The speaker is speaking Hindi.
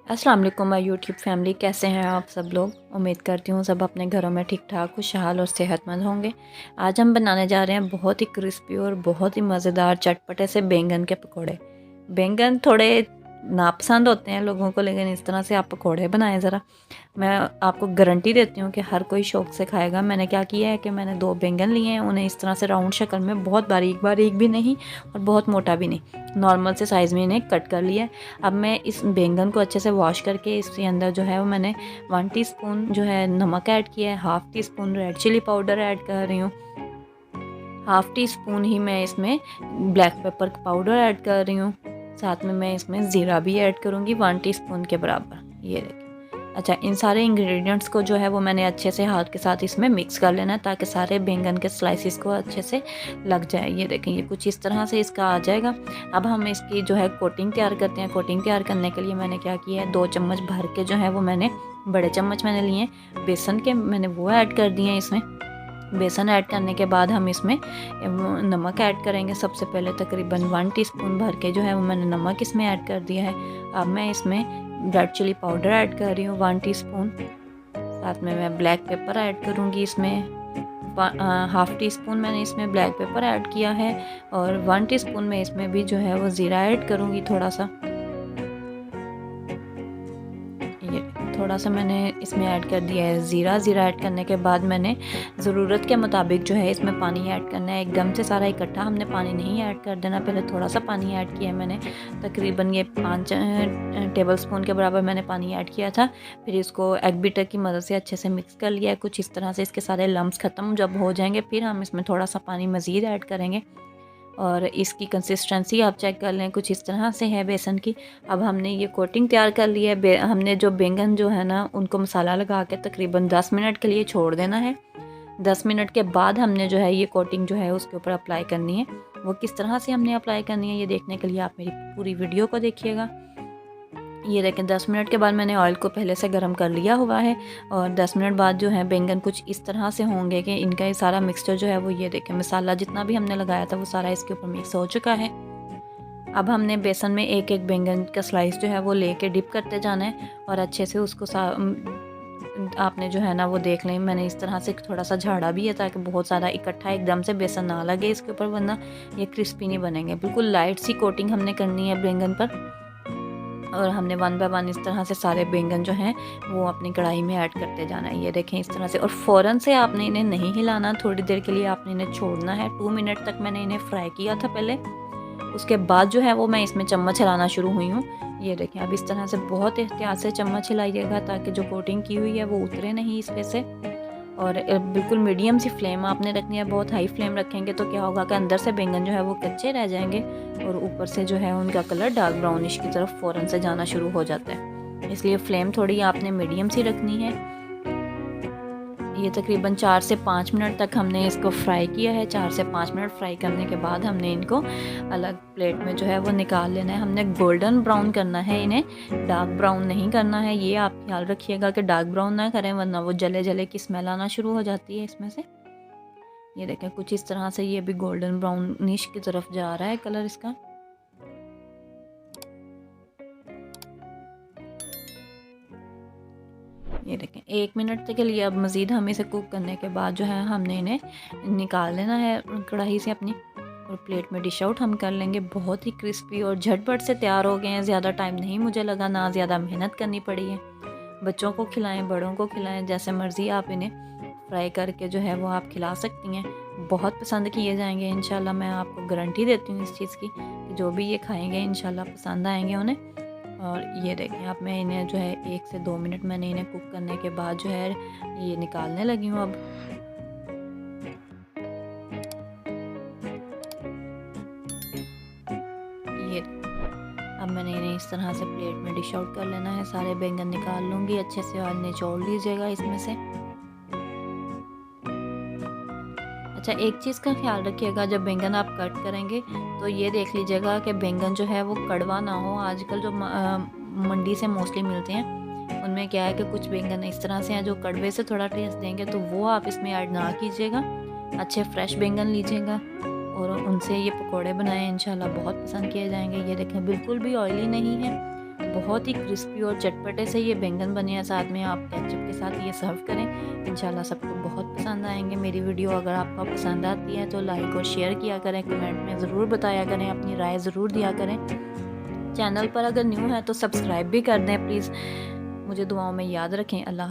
अस्सलाम वालेकुम माय यूट्यूब फैमिली, कैसे हैं आप सब लोग। उम्मीद करती हूँ सब अपने घरों में ठीक ठाक खुशहाल और सेहतमंद होंगे। आज हम बनाने जा रहे हैं बहुत ही क्रिस्पी और बहुत ही मज़ेदार चटपटे से बैंगन के पकोड़े। बैंगन थोड़े नापसंद होते हैं लोगों को, लेकिन इस तरह से आप पकोड़े बनाएं ज़रा। मैं आपको गारंटी देती हूँ कि हर कोई शौक़ से खाएगा। मैंने क्या किया है कि मैंने 2 बैंगन लिए हैं, उन्हें इस तरह से राउंड शक्ल में, बहुत बारीक बारीक भी नहीं और बहुत मोटा भी नहीं, नॉर्मल से साइज़ में इन्हें कट कर लिया है। अब मैं इस बैंगन को अच्छे से वॉश करके इसके अंदर जो है वो मैंने 1 टीस्पून जो है नमक ऐड किया है, half teaspoon red chilli powder add कर रही हूँ, हाफ़ टी स्पून ही मैं इसमें ब्लैक पेपर पाउडर ऐड कर रही हूँ, साथ में मैं इसमें ज़ीरा भी ऐड करूँगी 1 टीस्पून के बराबर। ये देखिए। अच्छा, इन सारे इंग्रेडिएंट्स को जो है वो मैंने अच्छे से हाथ के साथ इसमें मिक्स कर लेना है, ताकि सारे बैंगन के स्लाइसिस को अच्छे से लग जाए। ये देखें, ये कुछ इस तरह से इसका आ जाएगा। अब हम इसकी जो है कोटिंग तैयार करते हैं। कोटिंग तैयार करने के लिए मैंने क्या किया है, 2 चम्मच भर के जो है वो मैंने बड़े चम्मच मैंने लिए हैं बेसन के, मैंने वो ऐड कर दिए हैं इसमें। बेसन ऐड करने के बाद हम इसमें नमक ऐड करेंगे। सबसे पहले तकरीबन 1 टीस्पून भर के जो है वो मैंने नमक इसमें ऐड कर दिया है। अब मैं इसमें रेड चिली पाउडर ऐड कर रही हूँ 1 टीस्पून, साथ में मैं ब्लैक पेपर ऐड करूँगी इसमें। हाफ़ टी स्पून मैंने इसमें ब्लैक पेपर ऐड किया है और 1 टीस्पून में इसमें भी जो है वो ज़ीरा ऐड करूँगी थोड़ा सा। ये थोड़ा सा मैंने इसमें ऐड कर दिया है ज़ीरा। ज़ीरा ऐड करने के बाद मैंने ज़रूरत के मुताबिक जो है इसमें पानी ऐड करना है। एकदम से सारा इकट्ठा हमने पानी नहीं ऐड कर देना, पहले थोड़ा सा पानी ऐड किया है मैंने। तकरीबन ये 5 टेबल स्पून के बराबर मैंने पानी ऐड किया था। फिर इसको एग बीटर की मदद से अच्छे से मिक्स कर लिया है। कुछ इस तरह से इसके सारे लम्स ख़त्म जब हो जाएंगे, फिर हम इसमें थोड़ा सा पानी मज़ीद ऐड करेंगे और इसकी कंसिस्टेंसी आप चेक कर लें, कुछ इस तरह से है बेसन की। अब हमने ये कोटिंग तैयार कर ली है। हमने जो बैंगन जो है ना, उनको मसाला लगा के तकरीबन 10 मिनट के लिए छोड़ देना है। 10 मिनट के बाद हमने जो है ये कोटिंग जो है उसके ऊपर अप्लाई करनी है। वो किस तरह से हमने अप्लाई करनी है, ये देखने के लिए आप मेरी पूरी वीडियो को देखिएगा। ये देखें, 10 मिनट के बाद मैंने ऑयल को पहले से गर्म कर लिया हुआ है और 10 मिनट बाद जो है बैंगन कुछ इस तरह से होंगे कि इनका ये सारा मिक्सचर जो है वो, ये देखें, मसाला जितना भी हमने लगाया था वो सारा इसके ऊपर मिक्स हो चुका है। अब हमने बेसन में एक एक बैंगन का स्लाइस जो है वो लेके डिप करते जाना है और अच्छे से उसको आपने जो है ना वो देख लें। मैंने इस तरह से थोड़ा सा झाड़ा भी है ताकि बहुत ज़्यादा इकट्ठा एकदम से बेसन ना लगे इसके ऊपर, वरना ये क्रिस्पी नहीं बनेंगे। बिल्कुल लाइट सी कोटिंग हमने करनी है बैंगन पर और हमने 1 बाय 1 इस तरह से सारे बैंगन जो हैं वो अपनी कढ़ाई में ऐड करते जाना है। ये देखें इस तरह से, और फ़ौरन से आपने इन्हें नहीं हिलाना, थोड़ी देर के लिए आपने इन्हें छोड़ना है। 2 मिनट तक मैंने इन्हें फ्राई किया था पहले, उसके बाद जो है वो मैं इसमें चम्मच हिलाना शुरू हुई हूँ। ये देखें, अब इस तरह से बहुत एहतियात से चम्मच हिलाइएगा ताकि जो कोटिंग की हुई है वो उतरे नहीं इस पे से। और बिल्कुल मीडियम सी फ्लेम आपने रखनी है। बहुत हाई फ्लेम रखेंगे तो क्या होगा कि अंदर से बैंगन जो है वो कच्चे रह जाएंगे और ऊपर से जो है उनका कलर डार्क ब्राउनिश की तरफ फ़ौरन से जाना शुरू हो जाता है। इसलिए फ्लेम थोड़ी आपने मीडियम सी रखनी है। ये तकरीबन 4 से 5 मिनट तक हमने इसको फ्राई किया है। 4 से 5 मिनट फ्राई करने के बाद हमने इनको अलग प्लेट में जो है वो निकाल लेना है। हमने गोल्डन ब्राउन करना है इन्हें, डार्क ब्राउन नहीं करना है। ये आप ख्याल रखिएगा कि डार्क ब्राउन ना करें, वरना वो जले जले की स्मेल आना शुरू हो जाती है इसमें से। ये देखें, कुछ इस तरह से ये भी गोल्डन ब्राउनिश की तरफ जा रहा है कलर इसका। ये देखें, 1 मिनट के लिए अब मज़ीद हम इसे कुक करने के बाद जो है हमने इन्हें निकाल लेना है कढ़ाई से अपनी, और प्लेट में डिश आउट हम कर लेंगे। बहुत ही क्रिस्पी और झटपट से तैयार हो गए हैं। ज़्यादा टाइम नहीं मुझे लगा, ना ज़्यादा मेहनत करनी पड़ी है। बच्चों को खिलाएं, बड़ों को खिलाएं, जैसे मर्ज़ी आप इन्हें फ्राई करके जो है वो आप खिला सकती हैं। बहुत पसंद किए जाएंगे इंशाल्लाह। मैं आपको गारंटी देती हूँ इस चीज़ की कि जो भी ये खाएंगे इंशाल्लाह पसंद आएंगे उन्हें। और ये देखें, अब मैं इन्हें जो है 1 से 2 मिनट मैंने इन्हें कुक करने के बाद जो है ये निकालने लगी हूँ अब। ये अब मैंने इन्हें इस तरह से प्लेट में डिश आउट कर लेना है। सारे बैंगन निकाल लूँगी अच्छे से और निचोड़ लीजिएगा इसमें से। अच्छा, एक चीज़ का ख्याल रखिएगा, जब बैंगन आप कट करेंगे तो ये देख लीजिएगा कि बैंगन जो है वो कड़वा ना हो। आजकल जो मंडी से मोस्टली मिलते हैं उनमें क्या है कि कुछ बैंगन इस तरह से हैं जो कड़वे से थोड़ा टेस्ट देंगे, तो वो आप इसमें ऐड ना कीजिएगा। अच्छे फ्रेश बैंगन लीजिएगा और उनसे ये पकोड़े बनाएं, इंशाल्लाह बहुत पसंद किए जाएंगे। ये देखें, बिल्कुल भी ऑयली नहीं है बहुत ही क्रिस्पी और चटपटे से ये बैंगन बने हैं। साथ में आप केचप के साथ ये सर्व करें, इंशाल्लाह सबको बहुत पसंद आएंगे। मेरी वीडियो अगर आपको पसंद आती है तो लाइक और शेयर किया करें, कमेंट में ज़रूर बताया करें, अपनी राय ज़रूर दिया करें। चैनल पर अगर न्यू है तो सब्सक्राइब भी कर दें प्लीज़। मुझे दुआओं में याद रखें। अल्लाह